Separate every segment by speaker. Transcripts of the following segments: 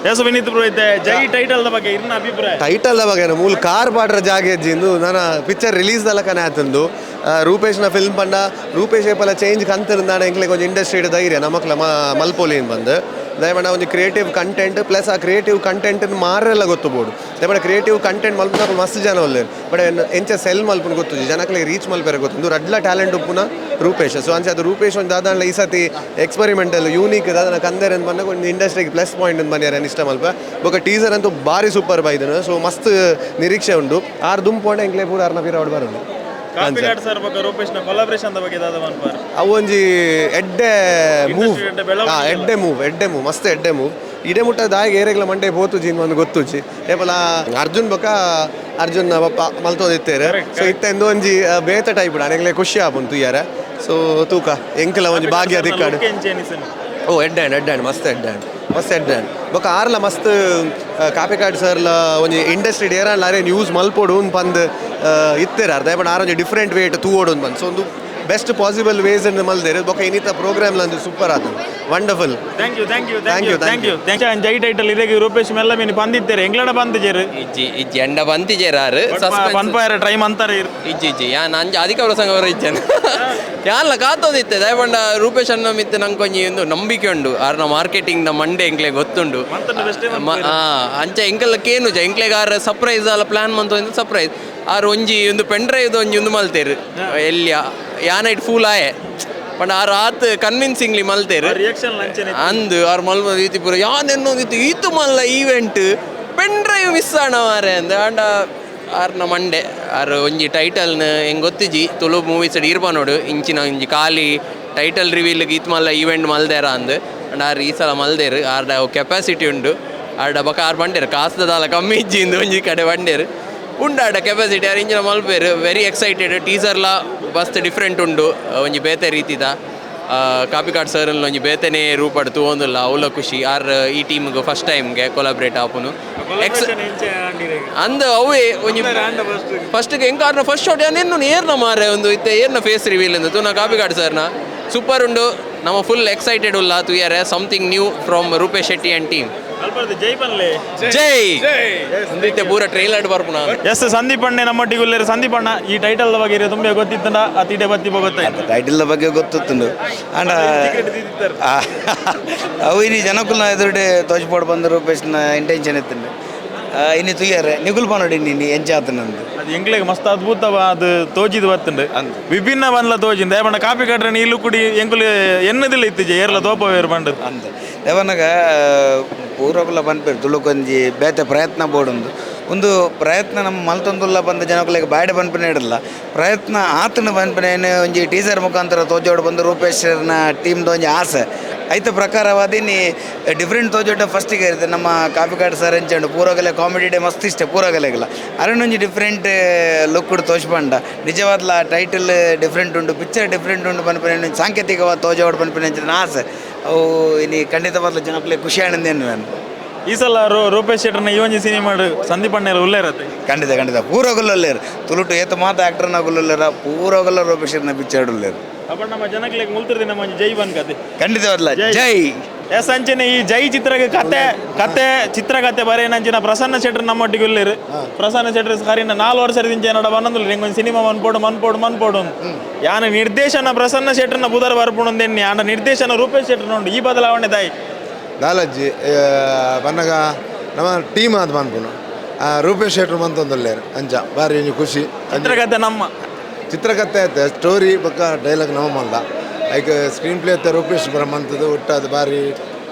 Speaker 1: S Vineet bro ಐತೆ ಜೈ title ಬಗ್ಗೆ ಇನ್ನ ಅಭಿಪ್ರಾಯ
Speaker 2: ಟೈಟಲ್ ಬಗ್ಗೆ ಮೂಲ ಕಾರ್ ಪಾಡ್ರ ಜಾಗ ಇಜ್ಜಿಂದು ನಾನು ಪಿಕ್ಚರ್ ರಿಲೀಸ್ ದಲ್ಲಕನೇ ಆತಂದು ರೂಪೇಶ್ನ ಫಿಲ್ಮ್ ಪಂಡ ರೂಪೇಶ್ ಏಪಲ ಚೇಂಜ್ ಕಂತಿರುಂದಾಣ ಎಂಕ್ಲೆ ಕೊಂಚ ಇಂಡಸ್ಟ್ರಿ ಧೈರ್ಯ ನಮಕ್ಲ ಮಲ್ಪೊಲಿನ್ ಬಂದು ದಯಮಾಡ ಒಂದು ಕ್ರಿಯೇಟಿವ್ ಕಂಟೆಂಟ್ ಪ್ಲಸ್ ಆ ಕ್ರಿಯೇಟಿವ್ ಕಂಟೆಂಟ್ ಮಾರೆಲ್ಲ ಗೊತ್ತುಬೋದು ದಯಮಾಡ ಕ್ರಿಯೇಟಿವ್ ಕಂಟೆಂಟ್ ಮಲ್ಪನ ಮಸ್ತ್ ಜನ ಒಲ್ಲೇರು ಬಟ್ ಎಂಚ ಸೆಲ್ ಮಲ್ಪನ ಗೊತ್ತು ಜನಕ್ಕೆ ರೀಚ್ ಮಲ್ಪೇರೆ ಗೊತ್ತು ರಡ್ಲ ಟ್ಯಾಲೆಂಟ್ ಉಪ್ಪುನ ರೂಪೇಶ್ ಸೊ ಅಂಚೆ ಅದು ರೂಪೇಶ್ ಒಂದು ದಾದಾಂಡ್ಲ ಈ ಸತಿ ಎಕ್ಸ್ಪೆರಿಮೆಂಟಲ್ ಯೂನಿಕ್ ದಾದನ ಕಂದೇರ್ ಅಂತ ಬಂದಾಗ ಒಂದು ಇಂಡಸ್ಟ್ರಿಗೆ ಪ್ಲಸ್ ಪಾಯಿಂಟ್ ಅಂತ ಬಂದಿದ್ದಾರೆ ಇಷ್ಟ ಮಲ್ಪ ಬೊಕ್ಕ ಟೀಸರ್ ಅಂತೂ ಭಾರಿ ಸೂಪರ್ ಬಾಯ್ದನು ಸೊ ಮಸ್ತ್ ನಿರೀಕ್ಷೆ ಉಂಟು ಆರು ದುಂಪೋಣ ಎಂಕ್ಲೆ ಪೂರ ಆರ್ನ ಪೀರ ಹೊಡ್ ಬರೋದು
Speaker 1: ಕಾಪಿಕಾಡ್ ಸರ್ ಬಗ್ಗೆ ರೂಪೇಶ್ನ ಕೊಲಾಬ್ರೇಷನ್ ಬಗ್ಗೆ ದಾದ ಮನ್ಪಾರ
Speaker 2: ಅವು ಒಂಜಿ ಎಡ್ಡೆ ಮೂವ್ ಮಸ್ತ್ ಎಡ್ಡೆ ಮೂವ್ ಇಡೇ ಮುಟ್ಟ ದಾಯಿಗೆ ಏರೆಗ್ಲ ಮಂಡೆ ಹೋತು ಜೀನ್ ಒಂದು ಗೊತ್ತುಜಿ ಏಪಲ ಅರ್ಜುನ್ ಬೊಕ್ಕ ಅರ್ಜುನ್ ಪಪ್ಪ ಮಲ್ತೋದಿತ್ತೇರು ಸೊ ಇತ್ತೆಂದು ಒಂಜಿ ಬೇತ ಟೈಪ್ ಅನೆಗ್ಲೆ ಖುಷಿ ಆಪುಂತು ತುಯ್ಯಾರ ಸೊ ತೂಕ ಎಂಕಲ ಒಂಜಿ ಭಾಗ್ಯ ದಿಕ್ಕಾಡು ಓ ಎಡ್ ಹ್ಯಾಂಡ್ ಮಸ್ತ್ ಎಡ್ ಹ್ಯಾಂಡ್ ಬೊಕ್ಕ ಆರ್ಲ ಮಸ್ತ್ ಕಾಪಿಕಾಡ್ ಸರ್ಲ ಒಂಜಿ ಇಂಡಸ್ಟ್ರಿ ಡೇರಾನ್ ಲಾರೇನು ಯೂಸ್ ಮಲ್ಪೋಡು ಪಂದ್ ಇತ್ತೇರ ಅರ್ಧ ಬಟ್ ಆರೊಂಜಿ ಡಿಫ್ರೆಂಟ್ ವೇಟ್ ತೂವೋಡು ಬಂದು ಸೊ ಒಂದು ಬೆಸ್ಟ್ ಪಾಸಿಬಲ್ ವೇಸ್ ಅಂತ ಮಲ್ದೇರು ಬೊಕ್ಕ ಇನ್ನಿತ ಪ್ರೋಗ್ರಾಮ್ ಒಂದು ಸೂಪರ್ ಆತು ವಂಡರ್ಫುಲ್
Speaker 1: ಥ್ಯಾಂಕ್ ಯು ಜೈ ಟೈಟಲ್ ಇದಕ್ಕೆ ರೂಪೇಶ್ ಮೆಲ್ಲ ಮೀನು ಬಂದಿದ್ದೇರೆ ಎಂಗ್ಲಡ ಬಂದಿಜೇರು
Speaker 3: ಇಜ್ಜಿ ಎಂಡ ಬಂತಿಜೇರಾರು
Speaker 1: ಪನ್ಪಾಯರ ಟ್ರೈಮ್ ಅಂತಾರೆ
Speaker 3: ಇಜ್ಜಿ ಯಾನ್ ಅಂಜ ಅಧಿಕ ಪ್ರಸಂಗ ಅವರು ಇಜ್ಜನು ಯಾನ್ಲ ಕಾತೋದಿತ್ತೆ ದಯಪಂಡ ರೂಪೇಶ್ ಅನ್ನ ಮಿತ್ತು ನಂಗೆ ಕೊಂಚ ಒಂದು ನಂಬಿಕೆ ಉಂಡು ಆರ್ನ ಮಾರ್ಕೆಟಿಂಗ್ ನ ಮಂಡೆ ಎಂಕ್ಲೆ ಗೊತ್ತುಂಡು ಅಂಚ ಎಂಕಲ್ಕೇನು ಎಂಕ್ಲೆಗೆ ಆರ ಸರ್ಪ್ರೈಸ್ ಅಲ್ಲ ಪ್ಲಾನ್ ಮಂತ ಸರ್ಪ್ರೈಸ್ ಆರು ಒಂಜಿ ಒಂದು ಪೆನ್ ಡ್ರೈವ್ ಒಂದು ಮಲ್ತೇರು ಎಲ್ಲಿ ಯಾನೈಟ್ ಫೂಲ್ ಆಯೆ ಪಂಡ ಆರು ಆತ್ ಕನ್ವಿನ್ಸಿಂಗ್ಲಿ ಮಲ್ತೇರು ಅಂದು ಆರು ಮಲ್ಮ ರೀತಿ ಪೂರ ಯಾನೆನ್ನೋದಿತ್ತು ಈತು ಮಲ್ಲ ಈವೆಂಟ್ ಪೆನ್ ಡ್ರೈವ್ ಮಿಸ್ ಆಣ ಮಾರೆ ಅಂದ ಆಂಡ ಆರ್ನ ಮಂಡೆ ಆರು ಒಂಜಿ ಟೈಟಲ್ನ ಹೆಂಗೆ ಗೊತ್ತಿಜಿ ತುಳು ಮೂವೀಸ್ ಇರ್ಬ ನೋಡು ಇಂಚಿನ ಒಂಜಿ ಖಾಲಿ ಟೈಟಲ್ ರಿವೀಲ್ಗೆ ಈತ್ ಮಲ್ಲ ಈವೆಂಟ್ ಮಲ್ದೇರ ಅಂದು ಅಂಡ್ ಆರು ಈ ಸಲ ಮಲ್ದೇರು ಆರ್ಡ ಕೆಪಾಸಿಟಿ ಉಂಡು ಆರ್ಡ ಬಕ ಆರು ಬಂಡೇರು ಕಾಸ್ತದಾಲ ಕಮ್ಮಿ ಇಜ್ಜಿಂದು ಒಂಜಿ ಕಡೆ ಬಂಡೇರು ಉಂಡಾಡ ಕೆಪಾಸಿಟಿ ಆರು ಇಂಚಿನ ಮಲ್ಪೇರು ವೆರಿ ಎಕ್ಸೈಟೆಡ್ ಟೀಸರ್ಲ ಮಸ್ತ್ ಡಿಫ್ರೆಂಟ್ ಉಂಡು ಒಂಜಿ ಬೇತೆ ರೀತಿದ ಕಾಪಿಕಾಡ್ ಸರ್ನಲ್ಲಿ ಒಂಜಿ ಬೇತೆನೇ ರೂಪಡ್ ತೂವೊಂದುಲ್ಲ ಅವಲ ಖುಷಿ ಆರ್ ಈ ಟೀಮ್ಗೆ ಫಸ್ಟ್ ಟೈಮ್ಗೆ ಕೊಲಾಬ್ರೇಟ್ ಆಪುನು ಅಂದ ಅವೇ ಒಂಜಿ ಫಸ್ಟ್ಗೆ ಎಂಕಾರ್ನ ಫಸ್ಟ್ ಶಾಟ್ ಏನೇನು ಏರ್ನ ಮಾರೆ ಒಂದು ಇತ್ತೆ ಏರ್ನ ಫೇಸ್ ರಿವೀಲ್ ಎಂದು ತೂನ ಕಾಪಿಕಾಡ್ ಸರ್ನ ಸೂಪರ್ ಉಂಡು ನಮ್ಮ ಫುಲ್ ಎಕ್ಸೈಟೆಡ್ ಉಲ್ಲ ತುಯಾರೆ something new from Rupesh Shetty and team Jai ಪೂರ ಟ್ರೈಲರ್ ಬರ್ಪುನ
Speaker 1: ಎಸ್ ಸಂದೀಪ್ ಅಣ್ಣೆ ನಮ್ಮೊಟ್ಟಿಗೆ ಉಳ್ಳೇರು ಸಂದೀಪ್ ಅಣ್ಣ ಈ ಟೈಟಲ್ ಬಗ್ಗೆ ತುಂಬ ಗೊತ್ತಿತ್ತಂಡ ಅತಿಡೆ ಬತ್ತಿ ಗೊತ್ತಾಯ್ತು
Speaker 4: ಟೈಟಲ್ ಬಗ್ಗೆ ಗೊತ್ತಿತ್ತು ಅಂಡ ಅವು ಇನ್ನು ಜನಕ್ಕೂ ಎದುರುಡೆ ತೋಚ್ಪಾಡು ಬಂದ ರೂಪೇಶ್ನ ಇಂಟೆನ್ಷನ್ ಇತ್ತು ಇನ್ನು ತುಯ್ಯಾರೆ ನಿಗುಲ್ ಪನೋಡಿ ನೀನು ಎಂಚಾತನಂದು
Speaker 1: ಅದು ಎಂಗ್ಲೆಗೆ ಮಸ್ತ್ ಅದ್ಭುತ ಅದು ತೋಜಿದ್ ಬತ್ತುಂಡು ವಿಭಿನ್ನ ಬನ್ಲ ತೋಜಿಂದ ಏಮಣ್ಣ ಕಾಪಿ ಕಟ್ರೆ ಇಲ್ಲು ಕುಡಿ ಎಂಕುಲು ಎನ್ನದಿಲ್ಲ ಇತ್ತಿಜೆ ಏರ್ಲ ತೋಪವೇರು ಬಂದು
Speaker 4: ಅಂತ ದೇವನಾಗ ಪೂರಕುಲ್ಲ ಬಂದ್ಪೇರು ತುಳುಕೊಂಜಿ ಬೇತೆ ಪ್ರಯತ್ನ ಬೋಡೊಂದು ಒಂದು ಪ್ರಯತ್ನ ನಮ್ಮ ಮಲ್ತೊಂದುಲ್ಲ ಬಂದ ಜನಗಳಿಗೆ ಬಾಯ್ಡೆ ಬಂದ್ಪನೆ ಇಡಲ್ಲ ಪ್ರಯತ್ನ ಆತನ ಬಂದ್ಪನೆ ಒಂಜಿ ಟೀಸರ್ ಮುಖಾಂತರ ತೋಜೋಡು ಬಂದು ರೂಪೇಶ್ನ ಟೀಮ್ದು ಒಂಜಿ ಆಸೆ ಐತ ಪ್ರಕಾರವಾದಿ ನೀ ಡಿಫ್ರೆಂಟ್ ತೋಜೋಟ ಫಸ್ಟಿಗೆ ಇರುತ್ತೆ ನಮ್ಮ ಕಾಪಿಕಾಡ್ ಸರ್ ಎಂಚಂಡು ಪೂರಗಲೆ ಕಾಮಿಡಿ ಡೇ ಮಸ್ತ್ ಇಷ್ಟ ಪೂರಗಲೆಗಲ್ಲ ಅರಣ್ಣೊಂಜಿ ಡಿಫ್ರೆಂಟ್ ಲುಕ್ ತೋಚ್ಪಂಡ ನಿಜವಾದ್ಲ ಟೈಟಲ್ ಡಿಫ್ರೆಂಟ್ ಉಂಟು ಪಿಕ್ಚರ್ ಡಿಫ್ರೆಂಟ್ ಉಂಟು ಪನ್ಪನೆ ಸಾಂಕೇತಿಕವಾದ ತೋಜೋಡು ಪನ್ಪನೆ ಅಂಚಿನ ಆಸೆ ಅವು ಇನ್ನು ಖಂಡಿತವಾದ್ಲ ಜನಕ್ಕೆ ಖುಷಿ ಆನಂದೇನು ನಾನು
Speaker 1: ಈ ಸಲ ರೂಪೇಶ್ ಶೆಟ್ಟರ್ನ ಈ ಒಂಜಿ ಸಿನಿಮಾ ಸಂದೀಪ್ ಅಣ್ಣೆಲ್ಲ ಉಳ್ಳೇರತ್ತೆ
Speaker 4: ಖಂಡಿತ ಪೂರಗೊಲ್ಲರು ತುಳುಟು ಏತ ಮಾತ ಆಕ್ಟರ್ನ ಗುಲ್ಲರ ಪೂರಗೊಲ್ಲ ರೂಪೇಶ್ ಶೆಟ್ಟರ್ನ ಪಿಕ್ಚರ್ ಉಳ್ಳೇರು
Speaker 1: ಅಪ್ಪ ನಮ್ಮ ಜನಕ್ಕೆ ಮುಲ್ತಿರ್ದಿ ನಮ್ಮ ಜೈ ಕತೆ
Speaker 4: ಖಂಡಿತವಾದ್ಲ ಜೈ
Speaker 1: ಎಸ್ ಅಂಚನೆ ಈ ಜೈ ಚಿತ್ರಕ್ಕೆ ಕತೆ ಚಿತ್ರಕಥೆ ಬರೇನಂಚಿನ ಪ್ರಸನ್ನ ಶೆಟ್ಟರ್ ನಮ್ಮೊಟ್ಟಿಗೆ ಉಳ್ಳೇರು ಪ್ರಸನ್ನ ಶೆಟ್ಟರ್ ಸಾರಿನ 4 ವರ್ಷದಿಂದ ಏನಡ ಬಂದಲ್ಲ ಒಂದು ಸಿನಿಮಾ ಮನ್ಪೋಡು ಯಾನ ನಿರ್ದೇಶನ ಪ್ರಸನ್ನ ಶೆಟ್ಟರ್ನ ಬುಧರ್ ಬರ್ಪುಣಂದೇನಿ ಆನ ನಿರ್ದೇಶನ ರೂಪೇಶ್ ಶೆಟ್ಟರ್ ನೋಡು ಈ ಬದಲಾವಣೆ ತಾಯಿ
Speaker 2: ದಾಲಜ್ಜಿ ಬನ್ನಗ ನಮ್ಮ ಟೀಮ್ ಅದು ಬಂದ್ಪುನು ರೂಪೇಶ್ ಶೆಟ್ರು ಬಂತೊಂದುಲ್ಲೇರು ಅಂಚ ಬಾರಿ ಖುಷಿ ಚಿತ್ರಕಥೆ ಐತೆ ಸ್ಟೋರಿ ಪಕ್ಕ ಡೈಲಾಗ್ ನಮ್ಮ ಮಲ್ದ ಲೈಕ್ ಸ್ಕ್ರೀನ್ ಪ್ಲೇ ಐತೆ ರೂಪೇಶ್ ಬರಮಂತದ್ದು ಒಟ್ಟದು ಬಾರಿ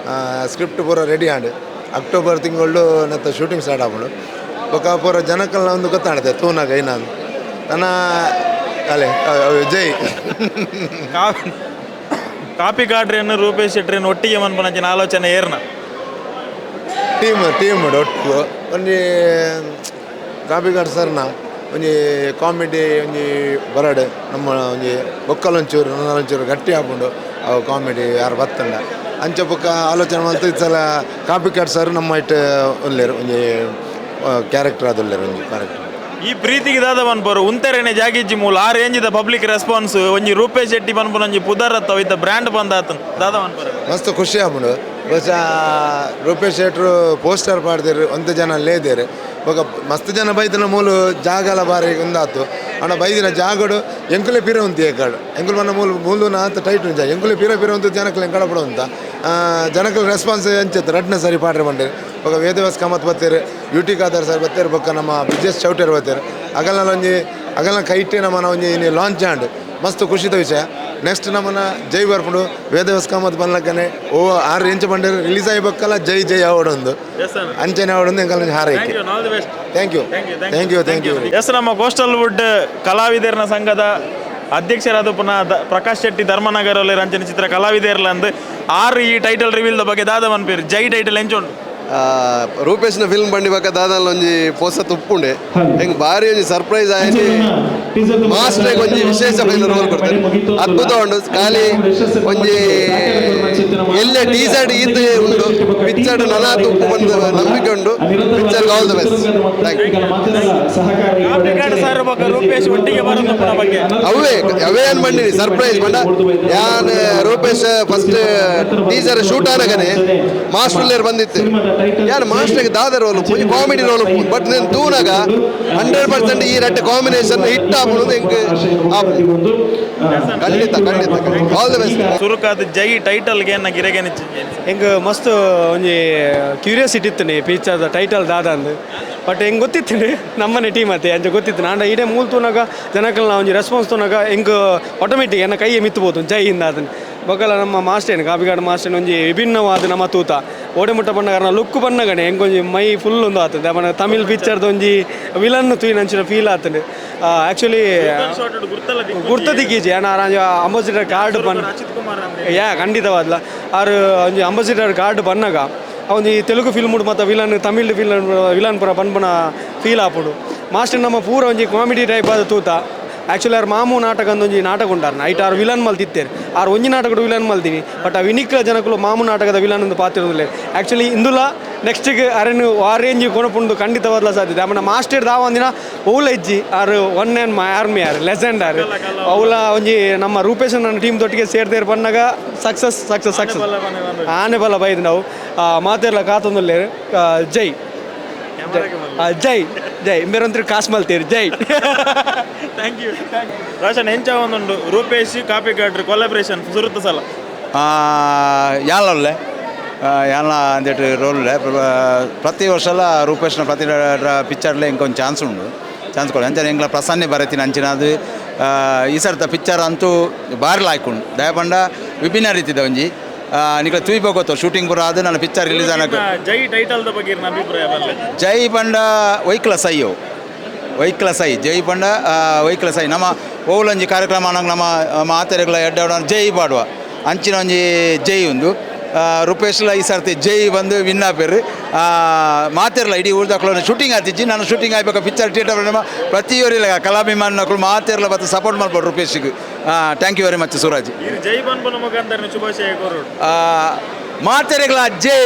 Speaker 2: ಸ್ಕ್ರಿಪ್ಟ್ ಪೂರ ರೆಡಿ ಆಂಡು ಅಕ್ಟೋಬರ್ ತಿಂಗಳು ನತ್ತ ಶೂಟಿಂಗ್ ಸ್ಟಾರ್ಟ್ ಆಗ್ಬಿಡು ಪಕ್ಕ ಪೂರ ಜನಕ್ಕೆಲ್ಲ ಒಂದು ಗೊತ್ತಾಡುತ್ತೆ ತೂನಾಗ ಏನಾದ್ರು ನನ್ನ ಅಲೆ ಜೈ
Speaker 1: ಕಾಪಿ ಕಾಡ್ರೇನು ರೂಪೇಶ್ ಶೆಟ್ರೇನು ಒಟ್ಟಿಗೆ ಮನ್ಪನಂಚಿನ ಆಲೋಚನೆ ಏರ್ನ
Speaker 2: ಟೀಮ್ ಒಟ್ಟು ಒಂಜಿ ಕಾಪಿಕಾಡ್ ಸರ್ನ ಒಂಜಿ ಕಾಮಿಡಿ ಒಂಜಿ ಬರಡು ನಮ್ಮ ಒಂಜಿ ಬೊಕ್ಕಲೊಂಚೂರು ನನ್ನೊಂಚೂರು ಗಟ್ಟಿ ಹಾಕೊಂಡು ಅವು ಕಾಮಿಡಿ ಯಾರು ಬತ್ತಂಡ ಅಂಚೆ ಬೊಕ್ಕ ಆಲೋಚನೆ ಮಾಡ್ತಾ ಈ ಸಲ ಕಾಪಿಕಾಡ್ ಸರ್ ನಮ್ಮ ಇಟ್ಟು ಒಲ್ಲೇರು ಒಂಜಿ ಕ್ಯಾರೆಕ್ಟರ್ ಅದು ಒಲ್ಲೇರು ಒಂಜಿ ಕ್ಯಾರೆಕ್ಟರ್
Speaker 1: ಈ ಪ್ರೀತಿಗೆ ದಾದ ಮನ್ಪರು ಉಂತೆರೇನೆ ಜಾಗಿಜ್ಜಿ ಮೂಲ ಆ ರೇಂಜಿದ ಪಬ್ಲಿಕ್ ರೆಸ್ಪಾನ್ಸ್ ಒಂಜಿ ರೂಪೇಶ್ ಶೆಟ್ಟಿ ಪನ್ಪುನ ಒಂಜಿ ಪುದರ್ ಅತ್ತವ ಇತ್ತ ಬ್ರ್ಯಾಂಡ್ ಬಂದಾತ ದಾದ ಮನ್ಪರು
Speaker 2: ಮಸ್ತ್ ಖುಷಿ ಆಗ್ಬಿಡು
Speaker 5: ಬಹುಶಃ ರೂಪೇಶ್ ಶೆಟ್ರು ಪೋಸ್ಟರ್ ಪಾಡ್ದಿರು ಒಂತ ಜನ ಲೇದೇರು ఒక ಮಸ್ತ್ ಜನ ಬೈದಿನ ಮೂಲು ಜಾಗಲ ಬಾರಿ ಒಂದಾತು ಅಣ್ಣ ಬೈದಿನ ಜಾಗಡು ಎಂಕುಲೆ ಪಿರ ಉಂತು ಏಕಾಡು ಎಂಕುಲು ಮನ್ನ ಮೂಲು ನಾತ ಟೈಟ್ ಉಂಜ ಎಂಕುಲೆ ಪಿರ ಉಂತು ಜನಕಲು ಎಂಕಡಪಡ ಅಂತ ಜನಕಲ್ ರೆಸ್ಪಾನ್ಸ್ ಅಂಚತ್ತು ರಡ್ನ ಸರಿ ಪಾಡ್ರೆ ಬಂದಿರು ఒక ವೇದವಾಸ್ ಕಾಮತ್ ಬತ್ತೇರು ಯೂಟಿ ಖಾದರ್ ಸರ್ ಬತ್ತೇರು ಬೊಕ್ಕ ನಮ್ಮ ಬ್ರಿಜೇಶ್ ಚೌಟೇರು ಬತ್ತೇರು ಅಗಲ್ನ ಕೈಟೆ ನಮ್ಮನ ಒಂಜಿ ಲಾಂಚ್ ಆಂಡ್ ಮಸ್ತ್ ಖುಷಿದ ವಿಷಯ ನೆಕ್ಸ್ಟ್ ನಮ್ಮನ್ನ ಜೈ ಬರ್ಪುಡು ವೇದವಾಸ್ ಕಾಮತ್ ಬನ್ಲಕ್ಕನೆ 6 ಇಂಚ್ ಬಂಡೇರು ರಿಲೀಸ್ ಆಗಿ ಬಕ್ಕಲ್ಲ ಜೈ ಜೈ ಅವಡೊಂದು ಅಂಚನೆ ಅವಡೊಂದು ಎಂಕಲ್ ಹಾರೈಕೆ ಥ್ಯಾಂಕ್ ಯು
Speaker 1: ಎಸ್ ನಮ್ಮ ಕೋಸ್ಟಲ್ವುಡ್ ಕಲಾವಿದರ ಸಂಘದ ಅಧ್ಯಕ್ಷರಾದ ಪುನಃ ಪ್ರಕಾಶ್ ಶೆಟ್ಟಿ ಧರ್ಮನಗರಲ್ಲಿ ರಂಜನ ಚಿತ್ರ ಕಲಾವಿದರ್ಲ ಅಂದು 6 ಈ ಟೈಟಲ್ ರಿವೀಲ್ ಬಗ್ಗೆ ದಾದ ಮನ್ಪೇರು ಜೈ ಟೈಟಲ್ ಎಂಚುಂಡು
Speaker 2: ರೂಪೇಶ್ನ ಫಿಲ್ಮ್ ಬಂಡಿ ಬಕ್ಕ ದಾದಲ್ಲ ಒಂಜಿ ಪೊಸ ತುಪ್ಪುಂಡೆ ಹೆಂಗೆ ಭಾರಿ ಒಂಜಿ ಸರ್ಪ್ರೈಸ್ ಆಯ್ತು ಮಾಸ್ಟ್ರಿಗೆ ಒಂಜಿ ವಿಶೇಷ ರೋಲ್ ಕೊಡ್ತಾರೆ ಅದ್ಭುತ ಉಂಡು ಖಾಲಿ ಒಂಜಿ ಎಲ್ಲೇ ಟೀಸರ್ಟ್ ಇದ್ದು ಉಂಡು ಪಿಕ್ಚರ್ ನನ ತುಪ್ಪು ಬಂದು ನಂಬಿಕೆ ಉಂಡು picture all the best
Speaker 1: Rupesh ಒಟ್ಟಿಗೆ ಬರೋದು ಬಗ್ಗೆ
Speaker 2: ಅವೇ ಏನ್ ಬಂದಿನಿ ಸರ್ಪ್ರೈಸ್ ಬಂಡ ಯಾನ್ ರೂಪೇಶ್ ಫಸ್ಟ್ ಟೀಸರ್ ಶೂಟ್ ಆನಗನೆ ಮಾಸ್ಟರ್ ಬಂದಿತ್ತು ಯಾರು ಮಾಸ್ಟರ್ಗೆ ದಾದ ರೋಲು ಕಾಮಿಡಿ ರೋಲ್ ಬಟ್ నేను ತೂನಾಗ 100% ಈ ರಟ್ಟ ಕಾಂಬಿನೇಷನ್ ಹಿಟ್ ಆಪುದು ಎಂಗೆ ಖಂಡಿತ ಆಲ್ ದ ಬೆಸ್ಟ್
Speaker 1: ಸುರುಕಾದ ಜೈ ಟೈಟಲ್ ಗೆ ನ ಗಿರೆಗೆನೆ
Speaker 6: ಹೆಂಗೆ ಮಸ್ತ್ ಒಂಜಿ ಕ್ಯೂರಿಯಾಸಿಟಿ ಇತ್ತು ಪಿಕ್ಚರ್ದ ಟೈಟಲ್ ದಾದ ಅಂದು ಬಟ್ ಹೆಂಗೆ ಗೊತ್ತಿತ್ತು ನಮ್ಮನೆ ಟೀಮ್ ಅತ್ತೆ ಅಂಚೆ ಗೊತ್ತಿತ್ತು ನಾನು ಇಡೇ ಮೂಲ್ ತೂನಾಗ ಜನಕಲ್ನ ಒಂಜಿ ರೆಸ್ಪಾನ್ಸ್ ತೂನಾಗ ಹೆಂಗೆ ಆಟೋಮೆಟಿಕ್ ಎನ್ನ ಕೈಯೇ ಮಿತ್ತಬೋದು ಜೈಯಿಂದ ಅದನ್ನು ಬೊಕಲ ನಮ್ಮ ಮಾಸ್ಟೇನು ಕಾಪಿಕಾಡು ಮಾಸ್ಟೇನು ಒಂಜಿ ವಿಭಿನ್ನವಾದ ನಮ್ಮ ತೂತ ಓಡೆ ಮುಟ್ಟ ಬಣ್ಣ ಕಾರಣ ಲುಕ್ ಬಣ್ಣಗಣೆ ಹೆಂಗೊಂಜಿ ಮೈ ಫುಲ್ ಒಂದು ಆತದೆ ಅವನ ತಮಿಳ್ ಪಿಕ್ಚರ್ದ ಒಂಜಿ ವಿಲನ್ ತೂಯಿನ ಅಂಚಿನ ಫೀಲ್ ಆತದೆ ಆ್ಯಕ್ಚುಲಿ ಗುರ್ತ ದಿಕ್ಕೀಜಿ ಅಣ್ಣ ಅಂಬಾಸಿಡರ್ ಕಾರ್ಡ್ ಬಣ್ಣ ಖಂಡಿತವಾದ್ಲ ಆರು ಒಂಜಿ ಅಂಬಾಸಿಡರ್ ಕಾರ್ಡ್ ಬಣ್ಣಗ ಅವನು ತೆಲುಗು ಫಿಲ್ಮ್ ಮತ್ತು ವಿಲನ್ ತಮಿಳ್ ವಿಲನ್ ಪೂರ ಬಣ್ಣ ಫೀಲ್ ಆಪುಡು ಮಾಸ್ಟರ್ ನಮ್ಮ ಪೂರ ಒಂಜಿ ಕಾಮಿಡಿ ಟೈಪ್ ಆದ ತೂತ ಆ್ಯಕ್ಚುಲಿ ಅವ್ರು ಮಾಮೂ ನಾಟಕ ಅಂದೊಂಜಿ ನಾಟಕ ಉಂಟಾರ್ನ ಐಟ್ ಆರು ವಿಲನ್ ಮಲ್ತಿತ್ತೇರು ಆರು ಒಂಜಿ ನಾಟಕದ ವಿಲನ್ ಮಲ್ತೀವಿ ಬಟ್ ಆ ವಿನಿಕ್ಲ ಜನಕಲು ಮಾಮೂ ನಾಟಕದ ವಿಲನ್ ಒಂದು ಪಾತಿರೋದಿಲ್ಲ ಆ್ಯಕ್ಚುಲಿ ಇಂದುಲ ನೆಕ್ಸ್ಟಿಗೆ ಅರೆನು ಆ ರೇಂಜಿಗೆ ಕೊಣಪುಂಡು ಖಂಡಿತವಾದ್ಲ ಸಾಧ್ಯತೆ ಆಮೇಲೆ ಮಾಸ್ಟರ್ ದಾವಂದಿನ ಓಲ ಇಜ್ಜಿ ಆರು ಒನ್ ಆ್ಯಂಡ್ ಆರ್ಮಿ ಆರು ಲೆಜೆಂಡ್ ಆರು ಅವಳ ಒಂಜಿ ನಮ್ಮ ರೂಪೇಶ್ ನನ್ನ ಟೀಮ್ ತೊಟ್ಟಿಗೆ ಸೇರ್ದೇರು ಬಂದಾಗ ಸಕ್ಸಸ್ ಆನೆ ಬಲ ಬೈದು ನಾವು ಮಾತೆಲ್ಲ ಕಾತೊಂದುಲ್ಲೇರು ಜೈ ಜೈ ಜೈ ಮೇರಂತ್ರ ಕಾಸು ಮಲ್ತೀರಿ ಜೈ
Speaker 1: ಥ್ಯಾಂಕ್ ಯು ರೋಷನ್ ಹೆಂಚ ಒಂದುಂಡು ರೂಪೇಶ್ ಕಾಪಿಕಾಡ್ರಿ ಕೊಲಾಬ್ರೇಷನ್ ಸುರುತ್ತ ಸಲ
Speaker 4: ಯಾಲಲ್ಲೇ ಯಾಲ ಅಂದೇಟ್ ರೋಲ್ ಪ್ರತಿ ವರ್ಷಲ ರೂಪೇಶ್ನ ಪ್ರತಿ ಪಿಕ್ಚರ್ಲೆ ಇಂಕೊಂದು ಚಾನ್ಸ್ ಉಂಡು ಚಾನ್ಸ್ ಕೊಡಿ ಅಂಚನೆ ಎಂಗ್ಲ ಪ್ರಸನ್ನೆ ಬರತೀನಿ ಅಂಚಿನ ಅದು ಈ ಸರ್ತ ಪಿಕ್ಚರ್ ಅಂತೂ ಭಾರಿ ಲಾಯ್ಕೊಂಡು ದಯಪಂಡ ವಿಭಿನ್ನ ರೀತಿದ ಒಂಜಿ ನಿಖಲ ತೂಯ್ಬೇಕು ಗೊತ್ತು ಶೂಟಿಂಗ್ ಪೂರ ಅದು ನನ್ನ ಪಿಕ್ಚರ್ ರಿಲೀಸ್ ಅನ್ನಕ್ಕೆ
Speaker 1: ಜೈ ಟೈಟಲ್ದ ಬಗ್ಗೆ ಅಭಿಪ್ರಾಯ
Speaker 4: ಜೈ ಪಂಡ ವೈಕ್ಲ ಸೈಯೋ ವೈಕ್ಲ ಸೈ ಜೈ ಪಂಡ ವೈಕ್ಲ ಸೈ ನಮ್ಮ ಓಲಂಜಿ ಕಾರ್ಯಕ್ರಮ ನಮ್ಮ ಮಾತೆರೆಗಳ ಎಡ್ಡ ಜೈ ಪಾಡುವ ಅಂಚಿನ ಒಂಜಿ ಜೈ ಒಂದು ರೂಪೇಶ್ಲ ಈ ಸರ್ತಿ ಜೈ ಬಂದು ವಿನ್ ಆಪೇರು ಮಾತೆರ್ಲ ಇಡೀ ಊರ್ದಕ್ಳು ಶೂಟಿಂಗ್ ಆತಿಜ್ಜಿ ನಾನು ಶೂಟಿಂಗ್ ಆಗ್ಬೇಕು ಪಿಕ್ಚರ್ ಥಿಯೇಟರ್ ಕಲಾಭಿಮಾನ ಮಾತೆರ್ಲ ಸಪೋರ್ಟ್ ಮಾಡ್ಬೋದು ರೂಪೇಶ್ಗೆ thank you very much Suraj
Speaker 1: Jai ಬನ್ಪನ ಮುಖಾಂತರ ಶುಭಾಶಯ ಕೋರೋಡು
Speaker 4: ಮಾತೆರೆಗಳ ಜೈ